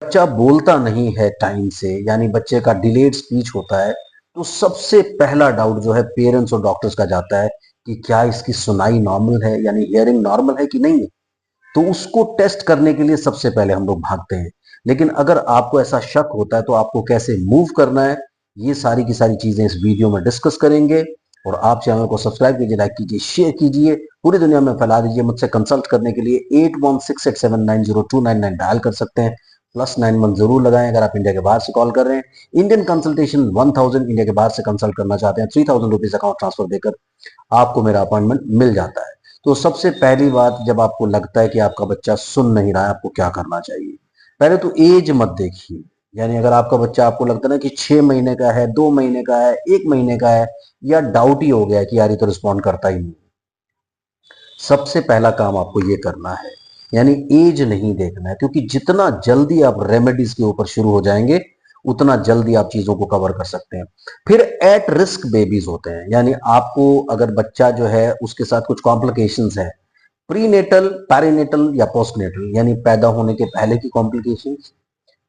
बच्चा बोलता नहीं है टाइम से, यानी बच्चे का डिलेड स्पीच होता है, तो सबसे पहला डाउट जो है पेरेंट्स और डॉक्टर्स का जाता है कि क्या इसकी सुनाई नॉर्मल है, यानी हियरिंग नॉर्मल है कि नहीं है। तो उसको टेस्ट करने के लिए सबसे पहले हम लोग भागते हैं। लेकिन अगर आपको ऐसा शक होता है तो आपको कैसे मूव करना है, ये सारी की सारी चीजें इस वीडियो में डिस्कस करेंगे। और आप चैनल को सब्सक्राइब कीजिए, लाइक कीजिए, शेयर कीजिए, पूरी दुनिया में फैला दीजिए। मुझसे कंसल्ट करने के लिए 8168790299 डायल कर सकते हैं। +91 जरूर लगाएं अगर आप इंडिया के बाहर से कॉल कर रहे हैं। इंडियन कंसल्टेशन 1000, इंडिया के बाहर से कंसल्ट करना चाहते हैं 3000 रुपीज अकाउंट ट्रांसफर देकर आपको मेरा अपॉइंटमेंट मिल जाता है। तो सबसे पहली बात, जब आपको लगता है कि आपका बच्चा सुन नहीं रहा है, आपको क्या करना चाहिए? पहले तो एज मत देखिए। यानी अगर आपका बच्चा, आपको लगता है ना कि 6 महीने का है, 2 महीने का है, 1 महीने का है, या डाउट ही हो गया कि यार ये तो रिस्पॉन्ड करता ही नहीं, सबसे पहला काम आपको ये करना है, यानी एज नहीं देखना है। क्योंकि जितना जल्दी आप रेमेडीज के ऊपर शुरू हो जाएंगे, उतना जल्दी आप चीजों को कवर कर सकते हैं। फिर एट रिस्क बेबीज होते हैं, यानी आपको अगर बच्चा जो है उसके साथ कुछ कॉम्प्लिकेशंस है, प्रीनेटल, पैरीनेटल या पोस्टनेटल, यानी पैदा होने के पहले की कॉम्प्लिकेशंस,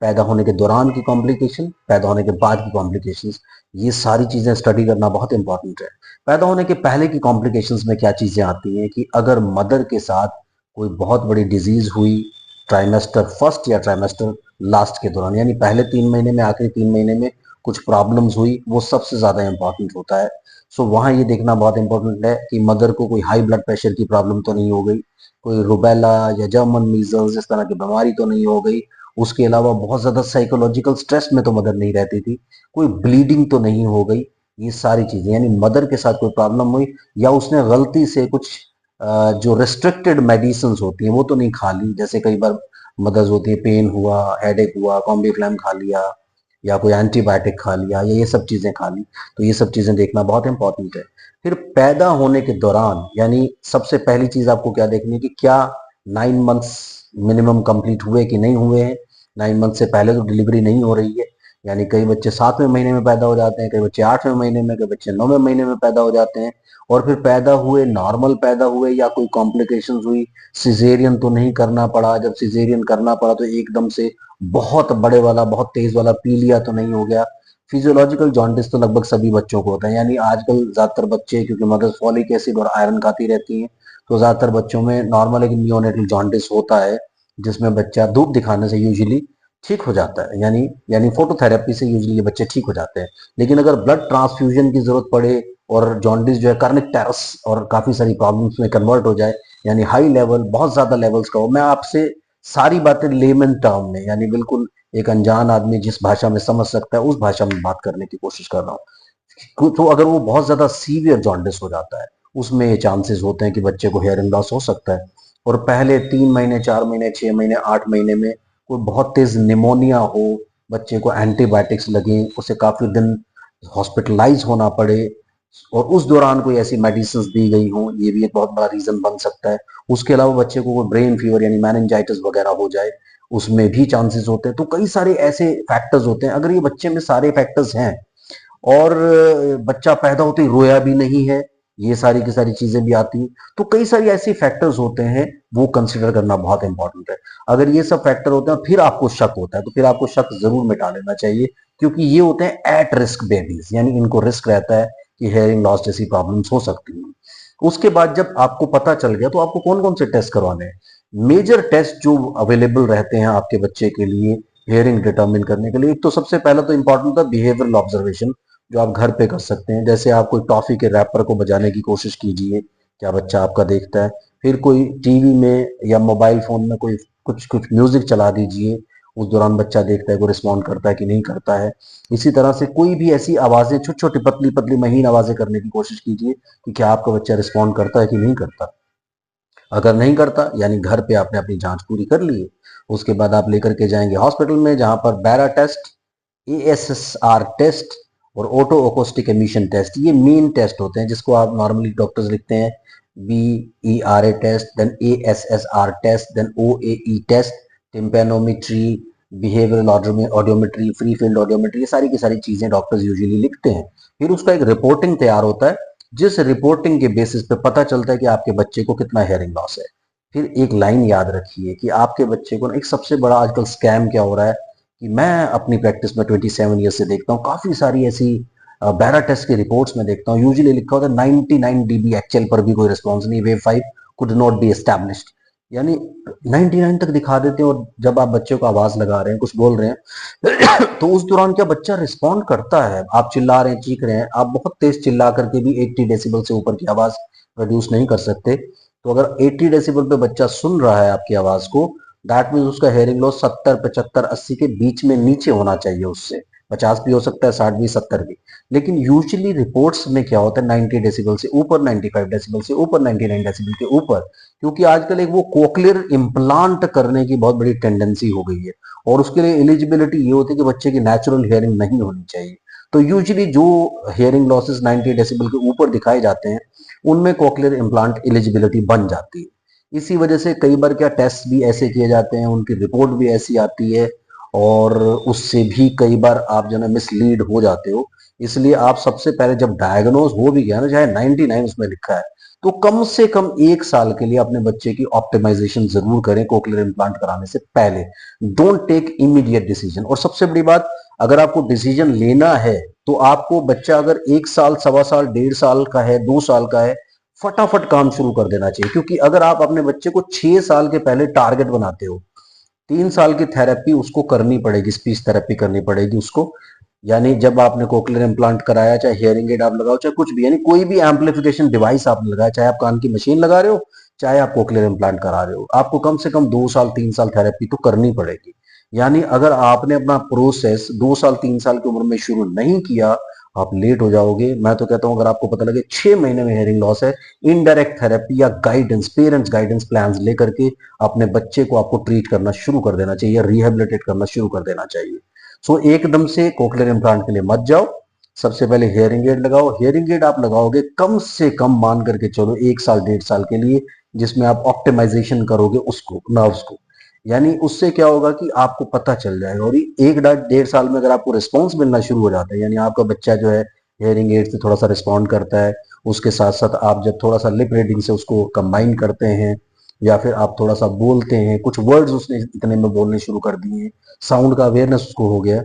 पैदा होने के दौरान की कॉम्प्लिकेशन, पैदा होने के बाद की कॉम्प्लिकेशंस, ये सारी चीजें स्टडी करना बहुत इंपॉर्टेंट है। पैदा होने के पहले की कॉम्प्लिकेशंस में क्या चीजें आती हैं कि अगर मदर के साथ कोई बहुत बड़ी डिजीज हुई, ट्राइमेस्टर फर्स्ट या ट्राइमेस्टर लास्ट के दौरान, यानी पहले 3 महीने में, आखिरी 3 महीने में कुछ प्रॉब्लम्स हुई, वो सबसे ज्यादा इंपॉर्टेंट होता है। सो वहां ये देखना बहुत इंपॉर्टेंट है कि मदर को कोई हाई ब्लड प्रेशर की प्रॉब्लम तो नहीं हो गई, कोई रुबेला या जर्मन मीजल्स इस तरह की बीमारी तो नहीं हो गई, उसके अलावा बहुत ज्यादा साइकोलॉजिकल स्ट्रेस में तो मदर नहीं रहती थी, कोई ब्लीडिंग तो नहीं हो गई। ये सारी चीजें, यानी मदर के साथ कोई प्रॉब्लम हुई, या उसने गलती से कुछ जो रिस्ट्रिक्टेड मेडिसिन होती हैं वो तो नहीं खा ली। जैसे कई बार मदर्स होती है, पेन हुआ, हेडेक हुआ, कॉम्बीफ्लैम खा लिया, या कोई एंटीबायोटिक खा लिया, या ये सब चीजें खा ली। तो ये सब चीजें देखना बहुत इंपॉर्टेंट है। फिर पैदा होने के दौरान, यानी सबसे पहली चीज आपको क्या देखनी है कि क्या 9 मंथ्स मिनिमम कंप्लीट हुए कि नहीं हुए हैं। 9 मंथ से पहले तो डिलीवरी नहीं हो रही है, यानी कई बच्चे 7वें महीने में पैदा हो जाते हैं, कई बच्चे 8वें महीने में, कई बच्चे 9वें महीने में पैदा हो जाते हैं। और फिर पैदा हुए, नॉर्मल पैदा हुए या कोई कॉम्प्लिकेशंस हुई, सिजेरियन तो नहीं करना पड़ा, जब सिजेरियन करना पड़ा तो एकदम से बहुत बड़े वाला, बहुत तेज वाला पीलिया तो नहीं हो गया। फिजियोलॉजिकल जॉन्डिस तो लगभग सभी बच्चों को होता है, यानी आजकल ज्यादातर बच्चे, क्योंकि मदर फॉलिक एसिड और आयरन खाती रहती हैं, तो ज्यादातर बच्चों में नॉर्मल एक नियोनेटल जॉन्डिस होता है, जिसमें बच्चा धूप दिखाने से यूजुअली ठीक हो जाता है, यानी फोटोथेरेपी से यूजुअली ये बच्चे ठीक हो जाते हैं। लेकिन अगर ब्लड ट्रांसफ्यूजन की जरूरत पड़े और जॉन्डिस जो है कार्निक टेरस और काफी सारी प्रॉब्लम्स में कन्वर्ट हो जाए, यानी हाई लेवल, बहुत ज्यादा लेवल्स का हो, मैं आपसे सारी बातें लेमन टर्म में, यानी बिल्कुल एक अनजान आदमी जिस भाषा में समझ सकता है उस भाषा में बात करने की कोशिश कर रहा हूँ। तो अगर वो बहुत ज्यादा सीवियर जॉन्डिस हो जाता है, उसमें ये चांसेस होते हैं कि बच्चे को हेयरिंग लॉस हो सकता है। और पहले 3 महीने, 4 महीने, 6 महीने, 8 महीने में कोई बहुत तेज निमोनिया हो, बच्चे को एंटीबायोटिक्स लगे, उसे काफी दिन हॉस्पिटलाइज होना पड़े, और उस दौरान कोई ऐसी मेडिसिन दी गई हो, ये भी एक बहुत बड़ा रीजन बन सकता है। उसके अलावा बच्चे को कोई ब्रेन फीवर यानी मैनिंजाइटिस वगैरह हो जाए, उसमें भी चांसेस होते हैं। तो कई सारे ऐसे फैक्टर्स होते हैं। अगर ये बच्चे में सारे फैक्टर्स हैं और बच्चा पैदा होते ही रोया भी नहीं है, ये सारी की सारी चीजें भी आती हैं, तो कई सारी ऐसी फैक्टर्स होते हैं, वो कंसिडर करना बहुत इंपॉर्टेंट है। अगर ये सब फैक्टर होते हैं फिर आपको शक होता है, तो फिर आपको शक जरूर मिटा लेना चाहिए, क्योंकि ये होते हैं एट रिस्क बेबीज, यानी इनको रिस्क रहता है कि हेयरिंग लॉस जैसी प्रॉब्लम्स हो सकती हैं। उसके बाद जब आपको पता चल गया, तो आपको कौन कौन से टेस्ट करवाने हैं? मेजर टेस्ट जो अवेलेबल रहते हैं आपके बच्चे के लिए हेयरिंग डिटर्मिन करने के लिए, एक तो सबसे पहला तो इंपॉर्टेंट था बिहेवियरल ऑब्जर्वेशन, जो आप घर पे कर सकते हैं। जैसे आप कोई टॉफी के रैपर को बजाने की कोशिश कीजिए, क्या बच्चा आपका देखता है। फिर कोई टीवी में या मोबाइल फोन में कोई कुछ कुछ म्यूजिक चला दीजिए, उस दौरान बच्चा देखता है, वो रिस्पॉन्ड करता है कि नहीं करता है। इसी तरह से कोई भी ऐसी आवाजें, छोटी छोटी पतली पतली महीन आवाजें करने की कोशिश कीजिए कि क्या आपका बच्चा रिस्पॉन्ड करता है कि नहीं करता। अगर नहीं करता, यानी घर पे आपने अपनी जांच पूरी कर ली है। उसके बाद आप लेकर के जाएंगे हॉस्पिटल में, जहां पर बैरा टेस्ट, एएसएसआर टेस्ट और ऑटो ओकोस्टिक एमिशन टेस्ट, ये मेन टेस्ट होते हैं, जिसको आप नॉर्मली डॉक्टर्स लिखते हैं BERA test, then ASSR test, then OAE test, tympanometry, behavioural audiometry, free field audiometry, ये सारी की सारी चीजें डॉक्टर्स यूजुअली लिखते हैं। फिर उसका एक रिपोर्टिंग तैयार होता है, जिस रिपोर्टिंग के बेसिस पे पता चलता है कि आपके बच्चे को कितना हेयरिंग लॉस है। फिर एक लाइन याद रखिए कि आपके बच्चे को ना, एक सबसे बड़ा आजकल स्कैम क्या हो रहा है कि मैं अपनी प्रैक्टिस में 27 ईयर्स से देखता हूँ, काफी सारी ऐसी बैरा टेस्ट की रिपोर्ट्स में देखता हूँ, यूजुअली लिखा होता है 99 डीबी एक्चुअल पर भी कोई रिस्पॉन्स नहीं, wave 5 could not be established, यानी 99 तक दिखा देते हैं। और जब आप बच्चे को आवाज लगा रहे हैं, कुछ बोल रहे हैं तो उस दौरान क्या बच्चा रिस्पॉन्ड करता है? आप चिल्ला रहे हैं, चीख रहे हैं, आप बहुत तेज चिल्ला करके भी 80 डेसिबल से ऊपर की आवाज प्रोड्यूस नहीं कर सकते। तो अगर 80 डेसिबल पे बच्चा सुन रहा है आपकी आवाज को, दैट मीन्स उसका हेयरिंग लॉस 70, 75, 80 के बीच में नीचे होना चाहिए। उससे 50 भी हो सकता है, 60 भी, 70 भी। लेकिन यूजुअली रिपोर्ट्स में क्या होता है, 90 डेसिबल से ऊपर, 95 डेसिबल से ऊपर, 99 डेसिबल के ऊपर, क्योंकि आजकल एक वो कोक्लियर इम्प्लांट करने की बहुत बड़ी टेंडेंसी हो गई है, और उसके लिए एलिजिबिलिटी ये होती है कि बच्चे की नेचुरल हियरिंग नहीं होनी चाहिए। तो यूजुअली जो हियरिंग लॉसेस 90 डेसिबल के ऊपर दिखाए जाते हैं, उनमें कोक्लियर इम्प्लांट एलिजिबिलिटी बन जाती है। इसी वजह से कई बार क्या टेस्ट भी ऐसे किए जाते हैं, उनकी रिपोर्ट भी ऐसी आती है, और उससे भी कई बार आप जो है मिसलीड हो जाते हो। इसलिए आप सबसे पहले जब डायग्नोज हो भी गया ना, चाहे 99 उसमें लिखा है, तो कम से कम 1 साल के लिए अपने बच्चे की ऑप्टिमाइजेशन जरूर करें कोक्लियर इम्प्लांट कराने से पहले। Don't take immediate decision. और सबसे बड़ी बात, अगर आपको डिसीजन लेना है तो आपको बच्चा अगर 1 साल, 1.25 साल, 1.5 साल का है, 2 साल का है, फटाफट काम शुरू कर देना चाहिए। क्योंकि अगर आप अपने बच्चे को 6 साल के पहले टारगेट बनाते हो, 3 साल की थेरेपी उसको करनी पड़ेगी, स्पीच थेरेपी करनी पड़ेगी उसको। यानी जब आपने कोक्लियर इम्प्लांट कराया, चाहे हियरिंग एड आप लगाओ, चाहे कुछ भी, यानी कोई भी एम्पलीफिकेशन डिवाइस आपने लगाया, चाहे आप कान की मशीन लगा रहे हो, चाहे आप कोक्लियर इम्प्लांट करा रहे हो, आपको कम से कम 2 साल, 3 साल थेरेपी तो करनी पड़ेगी। यानी अगर आपने अपना प्रोसेस 2 साल, 3 साल की उम्र में शुरू नहीं किया, आप लेट हो जाओगे। मैं तो कहता हूं अगर आपको पता लगे 6 महीने में हियरिंग लॉस है, इनडायरेक्ट थेरेपी या गाइडेंस, पेरेंट्स गाइडेंस प्लान लेकर के अपने बच्चे को आपको ट्रीट करना शुरू कर देना चाहिए, रिहेबिलिटेट करना शुरू कर देना चाहिए। सो एकदम से कोक्लियर इम्प्लांट के लिए मत जाओ। सबसे पहले हेयरिंग एड लगाओ। हेयरिंग एड आप लगाओगे कम से कम मान करके चलो 1 साल, 1.5 साल के लिए, जिसमें आप ऑप्टिमाइजेशन करोगे उसको, नर्व्स को। यानी उससे क्या होगा कि आपको पता चल जाएगा, और 1 1.5 साल में अगर आपको रिस्पॉन्स मिलना शुरू हो जाता है, यानी आपका बच्चा जो है हेयरिंग एड से थोड़ा सा रिस्पॉन्ड करता है, उसके साथ साथ आप जब थोड़ा सा लिप रीडिंग से उसको कंबाइन करते हैं, या फिर आप थोड़ा सा बोलते हैं, कुछ वर्ड्स उसने इतने में बोलने शुरू कर दिए हैं, साउंड का अवेयरनेस उसको हो गया,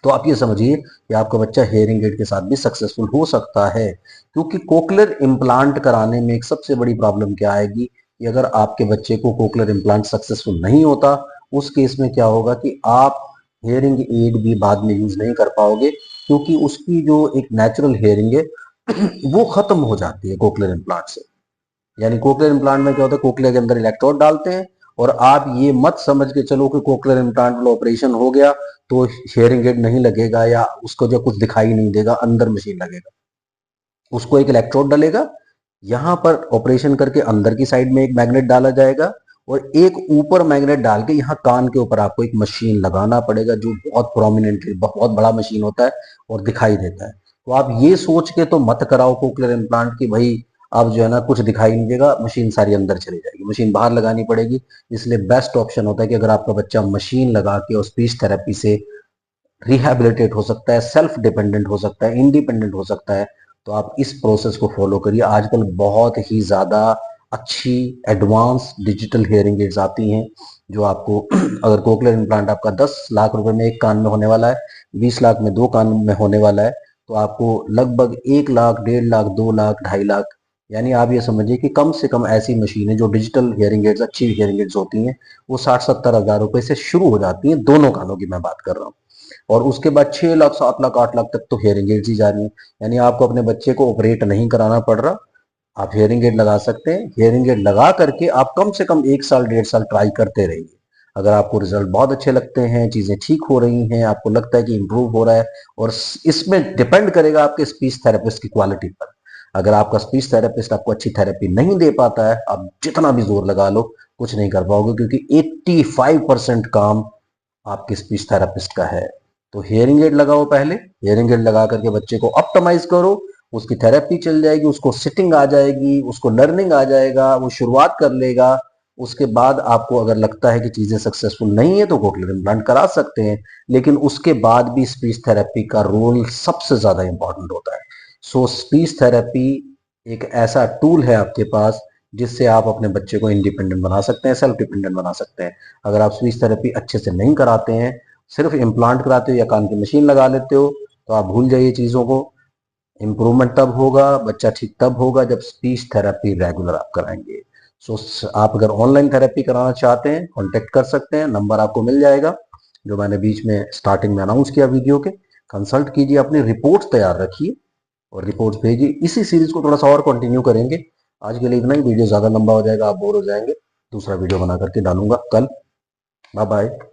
तो आप ये समझिए कि आपका बच्चा हेयरिंग एड के साथ भी सक्सेसफुल हो सकता है। क्योंकि कोक्लियर इम्प्लांट कराने में एक सबसे बड़ी प्रॉब्लम क्या आएगी कि अगर आपके बच्चे को कोक्लियर इम्प्लांट सक्सेसफुल नहीं होता, उस केस में क्या होगा कि आप हेयरिंग एड भी बाद में यूज नहीं कर पाओगे, क्योंकि उसकी जो एक नेचुरल हेयरिंग है वो खत्म हो जाती है कोक्लियर इम्प्लांट से। यानी कोक्लियर इम्प्लांट में क्या होता है, कोक्लियर के अंदर इलेक्ट्रोड डालते हैं, और आप ये मत समझ के चलो कि कोक्लियर इम्प्लांट वाला ऑपरेशन हो गया तो हेयरिंग एड नहीं लगेगा, या उसको जो कुछ दिखाई नहीं देगा, अंदर मशीन लगेगा। उसको एक इलेक्ट्रोड डलेगा, यहां पर ऑपरेशन करके अंदर की साइड में एक मैग्नेट डाला जाएगा, और एक ऊपर मैग्नेट डाल के यहाँ कान के ऊपर आपको एक मशीन लगाना पड़ेगा, जो बहुत प्रोमिनेंटली, बहुत बड़ा मशीन होता है और दिखाई देता है। तो आप ये सोच के तो मत कराओ कोक्लियर इम्प्लांट की भाई अब जो है ना कुछ दिखाई नहीं देगा, मशीन सारी अंदर चली जाएगी, मशीन बाहर लगानी पड़ेगी। इसलिए बेस्ट ऑप्शन होता है कि अगर आपका बच्चा मशीन लगा के और स्पीच थेरेपी से रिहैबिलिटेट हो सकता है, सेल्फ डिपेंडेंट हो सकता है, इंडिपेंडेंट हो सकता है, तो आप इस प्रोसेस को फॉलो करिए। आजकल बहुत ही ज्यादा अच्छी एडवांस डिजिटल हेयरिंग एड्स आती हैं, जो आपको अगर कोक्लियर इम्प्लांट आपका 10 लाख रुपए में एक कान में होने वाला है, 20 लाख में 2 कान में होने वाला है, तो आपको लगभग 1 लाख, 1.5 लाख, 2 लाख, 2.5 लाख, यानी आप ये समझिए कि कम से कम ऐसी मशीनें जो डिजिटल हियरिंग एड्स, अच्छी हियरिंग एड्स होती हैं, वो 60-70 हज़ार रुपए से शुरू हो जाती हैं, दोनों कानों की मैं बात कर रहा हूँ। और उसके बाद 6 लाख, 7 लाख, 8 लाख तक तो हेयरिंग एड्स ही जा रही है। यानी आपको अपने बच्चे को ऑपरेट नहीं कराना पड़ रहा, आप हेयरिंग एड लगा सकते हैं। हेयरिंग एड लगा करके आप कम से कम 1 साल, 1.5 साल ट्राई करते रहिए। अगर आपको रिजल्ट बहुत अच्छे लगते हैं, चीजें ठीक हो रही हैं, आपको लगता है कि इंप्रूव हो रहा है, और इसमें डिपेंड करेगा आपके स्पीच थेरेपिस्ट की क्वालिटी पर। अगर आपका स्पीच थेरेपिस्ट आपको अच्छी थेरेपी नहीं दे पाता है, आप जितना भी जोर लगा लो कुछ नहीं कर पाओगे, क्योंकि 85% काम आपके स्पीच थेरेपिस्ट का है। तो हियरिंग एड लगाओ पहले, हियरिंग एड लगा करके बच्चे को ऑप्टिमाइज करो, उसकी थेरेपी चल जाएगी, उसको सिटिंग आ जाएगी, उसको लर्निंग आ जाएगा, वो शुरुआत कर लेगा। उसके बाद आपको अगर लगता है कि चीजें सक्सेसफुल नहीं है तो कोक्लियर इम्प्लांट करा सकते हैं, लेकिन उसके बाद भी स्पीच थेरेपी का रोल सबसे ज्यादा इंपॉर्टेंट होता है। सो स्पीच थेरेपी एक ऐसा टूल है आपके पास जिससे आप अपने बच्चे को इंडिपेंडेंट बना सकते हैं, सेल्फ डिपेंडेंट बना सकते हैं। अगर आप स्पीच थेरेपी अच्छे से नहीं कराते हैं, सिर्फ इम्प्लांट कराते हो या कान की मशीन लगा लेते हो, तो आप भूल जाइए चीज़ों को। इम्प्रूवमेंट तब होगा, बच्चा ठीक तब होगा जब स्पीच थेरेपी रेगुलर आप कराएंगे। सो आप अगर ऑनलाइन थेरेपी कराना चाहते हैं, कांटेक्ट कर सकते हैं, नंबर आपको मिल जाएगा जो मैंने बीच में स्टार्टिंग में अनाउंस किया वीडियो के। कंसल्ट कीजिए, अपनी रिपोर्ट्स तैयार रखिए और रिपोर्ट्स भेजिए। इसी सीरीज को थोड़ा सा और कंटिन्यू करेंगे। आज के लिए इतना ही, वीडियो ज़्यादा लंबा हो जाएगा, आप बोर हो जाएंगे। दूसरा वीडियो बना करके डालूंगा कल। Bye bye.